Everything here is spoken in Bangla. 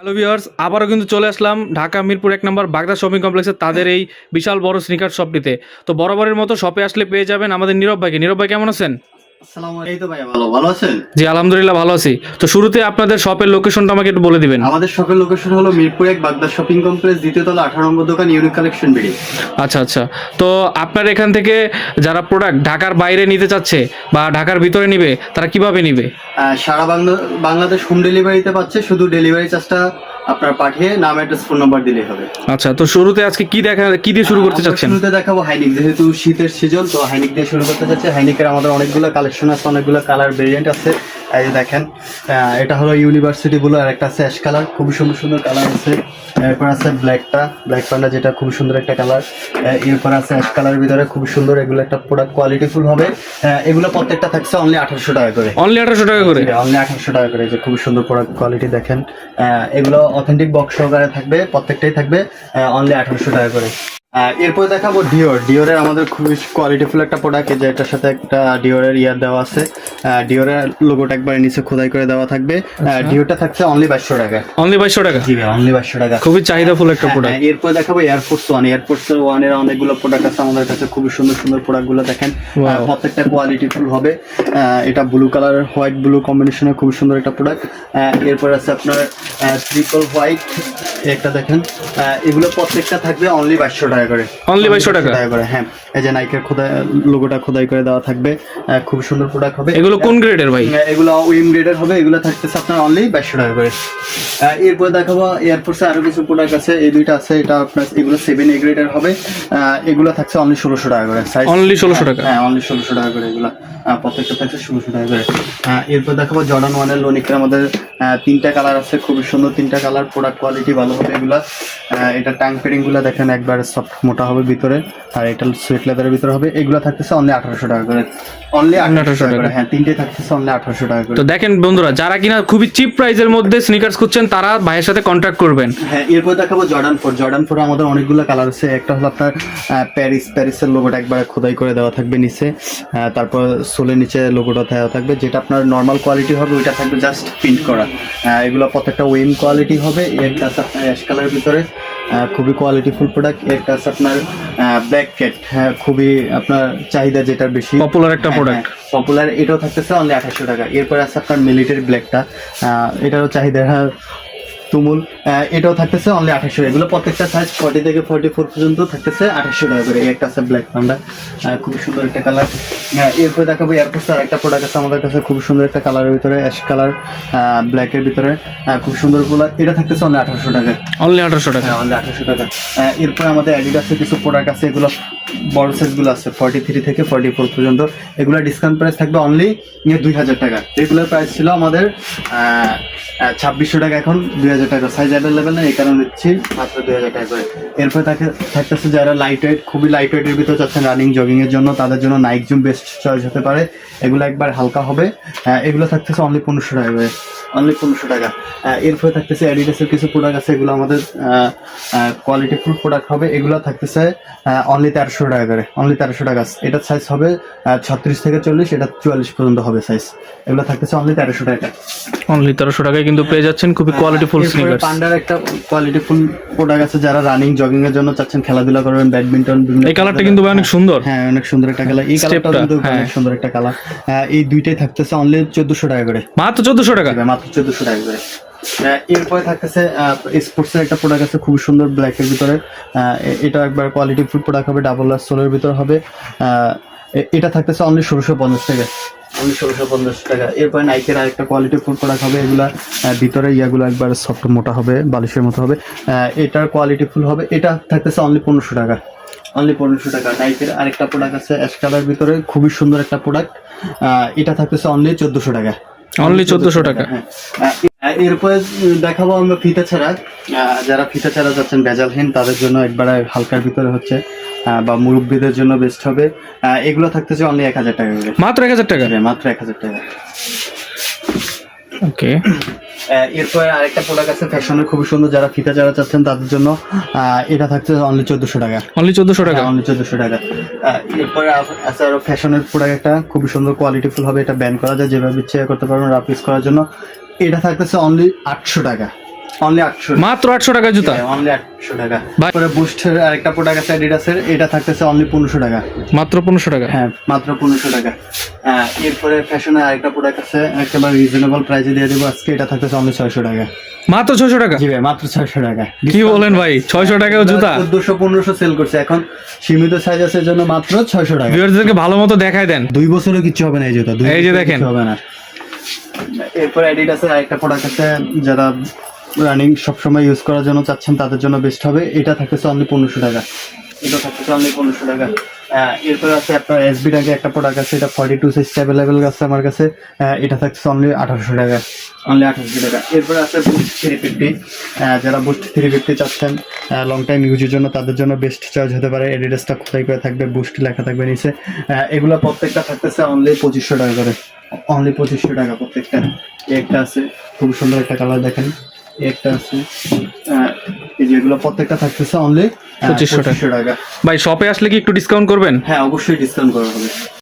হ্যালো ভিউয়ার্স, আবারও কিন্তু চলে আসলাম ঢাকা মিরপুর 1 নম্বর বাগদা শপিং কমপ্লেক্সে তাদের এই বিশাল বড় স্নিকার শপটিতে। তো বরাবরের মতো শপে আসলে পেয়ে যাবেন আমাদের নীরব ভাইকে। নীরব ভাই কেমন আছেন? এই তো ভাইয়া ভালো আছেন? জি আলহামদুলিল্লাহ ভালো আছি। তো শুরুতে আপনাদের শপের লোকেশনটা আমাকে একটু বলে দিবেন। আমাদের শপের লোকেশন হলো মিরপুর 1 বাগদা শপিং কমপ্লেক্স, দ্বিতীয় তলা, 18 নম্বর দোকান, ইউনিক কালেকশন বিডি। আচ্ছা আচ্ছা। তো আপনার এখান থেকে যারা প্রোডাক্ট ঢাকার বাইরে নিতে চাচ্ছে বা ঢাকার ভিতরে নিবে তারা কিভাবে নিবে? সারা বাংলাদেশ হোম ডেলিভারিতে পাচ্ছে, শুধু ডেলিভারি চার্জটা আপনার পাঠিয়ে নাম, অ্যাড্রেস, ফোন নাম্বার দিলেই হবে। আচ্ছা, তো শুরুতে আজকে কি দিয়ে শুরু করতে আমরা চাচ্ছেন? শুরুতে দেখাবো হাইনিক, যেহেতু শীতের সিজন, তো হাইনিক দিয়ে শুরু করতে চাচ্ছি। হাইনিকের আমাদের অনেকগুলো কালেকশন আছে, অনেকগুলো কালার ভেরিয়েন্ট আছে। এই যে দেখেন, এটা হলো ইউনিভার্সিটি ব্লু, আর একটা আছে অ্যাশ কালার, খুবই সুন্দর সুন্দর কালার আছে। এরপর আছে ব্ল্যাক পান্ডা, যেটা খুবই সুন্দর একটা কালার। এরপর আছে অ্যাশ কালারের ভিতরে খুবই সুন্দর, এগুলো একটা প্রোডাক্ট কোয়ালিটিফুল হবে। এগুলো প্রত্যেকটা থাকছে অনলি 1800 টাকা করে। অনলি 1800 টাকা করে? অনলি 1800 টাকা করে। যে খুবই সুন্দর প্রোডাক্ট কোয়ালিটি দেখেন, এগুলো অথেন্টিক বক্স সহকারে থাকবে, প্রত্যেকটাই থাকবে অনলি 1800 টাকা করে। এরপর দেখাবো ডিওরের আমাদের খুবই কোয়ালিটিফুল একটা প্রোডাক্ট, যে এটার সাথে একটা ডিওরের ইয়ার দেওয়া আছে। ডিওরের লোগোটা একবার নিচে খোদাই করে দেওয়া থাকবে। ডিওরটা থাকছে অনলি 2200 টাকা। অনলি 2200 টাকা? জি ভাই, অনলি 2200 টাকা। খুবই চাহিদাফুল একটা প্রোডাক্ট। এরপর দেখাবো এয়ারফোর্স ওয়ান এর অনেকগুলো প্রোডাক্ট আছে আমাদের কাছে, খুবই সুন্দর সুন্দর প্রোডাক্ট গুলো দেখেন। প্রত্যেকটা কোয়ালিটিফুল হবে। এটা ব্লু কালার, হোয়াইট ব্লু কম্বিনেশনের খুবই সুন্দর একটা প্রোডাক্ট। এরপর আছে আপনার ট্রিপল হোয়াইট, একটা দেখেন। এগুলো প্রত্যেকটা থাকবে অনলি 2200 টাকা করে। অনলি 2200 টাকা করে, হ্যাঁ। এই যে নাইকের লোগোটা খোদাই করে দেওয়া থাকবে, খুব সুন্দর প্রোডাক্ট হবে। এগুলো কোন গ্রেডের ভাই? এগুলো উইম গ্রেডের হবে। এগুলো থাকতেছে আপনার অনলি 2200 টাকা করে। এরপর দেখাবো এয়ারফোর্সে আরো কিছু প্রোডাক্ট আছে, এই দুইটা আছে। এটা আপনার এগুলো 7A গ্রেডের হবে। এগুলো থাকছে অনলি 1600 টাকা করে। অনলি 1600 টাকা? হ্যাঁ, অনলি 1600 টাকা করে। এগুলো প্রত্যেকটা থাকছে 1600 টাকা করে। এরপর দেখাবো জর্ডান 1 এর লোনিকের আমাদের 3টা কালার আছে, খুবই সুন্দর 3টা কালার। প্রোডাক্ট কোয়ালিটি ভালো হবে এগুলা। এটা টাং পেডিং গুলা দেখেন, একবার সফট মোটা হবে ভিতরে, আর এটা সুইট লেদারের ভিতরে হবে। এগুলো থাকতেছে অনলি 1800 টাকা করে। অনলি 1800 টাকা করে, হ্যাঁ। 3টে থাকতেছে অনলি 1800 টাকা করে। তো দেখেন বন্ধুরা, যারা কিনা খুবই চিপ প্রাইসের মধ্যে স্নিকার্স খুঁজছেন তারা ভাইয়ের সাথে কন্ট্যাক্ট করবেন। হ্যাঁ, এরপর দেখাবো জর্ডান 4 আমাদের অনেকগুলো কালার আছে। একটা হলো আপনার প্যারিসের লোগোটা একবার খোদাই করে দেওয়া থাকবে নিচে, তারপর সোলের নিচে লোগোটা দেওয়া থাকবে। যেটা আপনার নর্মাল কোয়ালিটি হবে ওইটা থাকবে জাস্ট প্রিন্ট করা। এগুলো প্রত্যেকটা ওয়েম কোয়ালিটি হবে। এর কাছে আপনার অ্যাশ কালারের ভিতরে খুবই কোয়ালিটিফুল প্রোডাক্ট। এর কাছে আপনার ব্ল্যাক ক্যাট, খুবই আপনার চাহিদা, যেটার বেশি পপুলার একটা প্রোডাক্ট। পপুলার, এটাও থাকতেছে অনলি 1800 টাকা। এরপর আছে আপনার মিলিটারি ব্ল্যাকটা, এটারও চাহিদা তুমুল, এটাও থাকতেছে অনলি 1800। এগুলো প্রত্যেকটা সাইজ 40 থেকে 44 পর্যন্ত থাকতেছে 1800 টাকা করে। একটা আছে ব্ল্যাক পান্ডা, খুব সুন্দর একটা কালার। এরপর দেখাবো এয়ারফোর্স আর একটা প্রোডাক্ট আছে আমাদের কাছে, খুব সুন্দর একটা কালারের ভিতরে, অ্যাশ কালার ব্ল্যাকের ভিতরে, খুব সুন্দর গুলো। এটা থাকতেছে অনলি 1800 টাকা। অনলি 1800 টাকা? অনলি 1800 টাকা। এরপর আমাদের অ্যাডিডাসের কিছু প্রোডাক্ট আছে, এগুলো বড় সাইজগুলো আছে 43 থেকে 44 পর্যন্ত। এগুলো ডিসকাউন্ট প্রাইস থাকবে অনলি 2000 টাকা। রেগুলার প্রাইস ছিল আমাদের 2600 টাকা, এখন 2000 টাকা। সাইজ অ্যাভেলেবেল না, এই কারণে নিচ্ছি মাত্র 2000 টাকা করে। এরপর থাকতেছে যারা লাইট ওয়েট, খুবই লাইট ওয়েটের ভিতরে চাচ্ছেন রানিং জগিং এর জন্য, তাদের জন্য নাইক জুম বেস্ট চয়েস হতে পারে। এগুলো একবার হালকা হবে। এগুলো থাকতেছে অনলি 1500 টাকা করে। অনলি 1500 টাকা। এরপরে থাকতেছে অ্যাডিডাসের কিছু প্রোডাক্ট আছে, এগুলো আমাদের কোয়ালিটিফুল প্রোডাক্ট হবে। এগুলো থাকতেছে অনলি 1300 টাকা করে। অনলি 1300 টাকা। এটা সাইজ হবে 36 থেকে 40, এটা 44 পর্যন্ত হবে সাইজ। এগুলো থাকতেছে অনলি 1300 টাকা। অনলি 1300 টাকায় কিন্তু পেয়ে যাচ্ছেন খুবই কোয়ালিটিফুল স্নিকার্স। পান্ডার একটা কোয়ালিটিফুল প্রোডাক্ট আছে, যারা রানিং জগিং এর জন্য চাচ্ছেন, খেলাধুলা করবেন, ব্যাডমিন্টন। এই কালারটা কিন্তু অনেক সুন্দর। হ্যাঁ, অনেক সুন্দর একটা কালার। এই কালারটা কিন্তু অনেক সুন্দর একটা কালার। এই দুইটাই থাকতেছে অনলি 1400 টাকা করে। মাত্র 1400 টাকা? মাত্র 1400 টাকা করে। এরপরে থাকতেছে স্পোর্টস এর একটা প্রোডাক্ট আছে, খুব সুন্দর ব্ল্যাকের ভিতরে। এটা একবার কোয়ালিটি ফুল প্রোডাক্ট হবে, ডাবল আর সোলের ভিতরে হবে। এটা থাকতেছে অনলি 1650 টাকা। অনলি 1650 টাকা। এরপরে নাইকের আরেকটা কোয়ালিটি ফুল প্রোডাক্ট হবে। এগুলা ভিতরে ইয়াগুলো একবার সফট মোটা হবে, বালিশের মতো হবে। এটার কোয়ালিটি ফুল হবে। এটা থাকতেছে অনলি 1500 টাকা। অনলি 1500 টাকা। নাইকের আরেকটা প্রোডাক্ট আছে অ্যাশ কালার ভিতরে, খুবই সুন্দর একটা প্রোডাক্ট। এটা থাকতেছে অনলি 1400 টাকা। অনলি 1400 টাকা। এরপরে দেখাবো আমরা ফিতা ছাড়া। যারা ফিতা ছাড়া যাচ্ছেন ভেজালহীন, তাদের জন্য একবারে হালকার ভিতরে হচ্ছে, বা মুরব্বীদের জন্য বেস্ট হবে। এগুলো থাকতেছে অনলি 1000 টাকা করে। মাত্র 1000 টাকা? মাত্র 1000 টাকা। ওকে। এরপরে আরেকটা প্রোডাক্ট আছে ফ্যাশনের, খুবই সুন্দর, যারা ফিতা ছাড়া চাচ্ছেন তাদের জন্য। এটা থাকছে অনলি 1400 টাকা। অনলি 1400 টাকা? অনলি 1400 টাকা। এরপরে আছে আরো ফ্যাশনের প্রোডাক্ট, একটা খুবই সুন্দর কোয়ালিটিফুল হবে। এটা ব্যান্ড করা যায়, যেভাবে ইচ্ছে করতে পারবেন রাফ ইউজ করার জন্য। এটা থাকতেছে অনলি 800 টাকা। অনলি 800 মাত্র 800 টাকা জুতা। অনলি 800 টাকা। ভাই- তারপরে বুস্টের আরেকটা প্রোডাক্ট আছে অ্যাডিডাসের, এটা থাকতেছে অনলি 1500 টাকা। মাত্র 1500 টাকা। হ্যাঁ মাত্র 1500 টাকা। এরপরে ফ্যাশনের আরেকটা প্রোডাক্ট আছে একেবারে রিজনেবল প্রাইসে দিয়ে দেবো আজকে, এটা থাকতেছে অনলি 600 টাকা। মাত্র 600 টাকা। জি ভাই মাত্র 600 টাকা। কি বলেন ভাই, 600 টাকাও জুতা? 1400-1500 সেল করছে, এখন সীমিত সাইজ আছে এর জন্য মাত্র 600 টাকা। ভিউয়ারদেরকে ভালো মতো দেখায় দেন। 2 বছরও কিছু হবে না এই জুতা, এই যে দেখেন। হবে না। এরপর অ্যাডিডাসের আরেকটা প্রোডাক্ট আছে যারা রানিং সবসময় ইউজ করার জন্য চাচ্ছেন তাদের জন্য বেস্ট হবে, এটা থাকতেছে অনলি 1500 টাকা। এটা থাকতেছে অনলি 1500 টাকা। এরপরে আছে আপনার এসবি টাকে একটা প্রোডাক্ট আছে, এটা 42 সাইজ অ্যাভেলেবেল আছে আমার কাছে, এটা থাকতেছে অনলি 1800 টাকা। অনলি 1800 টাকা। এরপরে আছে বুস্ট 350, যারা বুস্ট 350 চাচ্ছেন লং টাইম ইউজের জন্য তাদের জন্য বেস্ট চয়েস হতে পারে। অ্যাডিডাসটা খোদাই করে থাকবে, বুস্ট লেখা থাকবে নিচে। এগুলো প্রত্যেকটা থাকতেছে অনলি 2500 টাকা করে। অনলি 2500 টাকা প্রত্যেকটা। একটা আছে খুব সুন্দর একটা কালার দেখেন, একটা আছে এই যেগুলো প্রত্যেকটা থাকতেছে অনলি 2500 টাকা। ভাই শপে আসলে কি একটু ডিসকাউন্ট করবেন? হ্যাঁ অবশ্যই ডিসকাউন্ট করা হবে।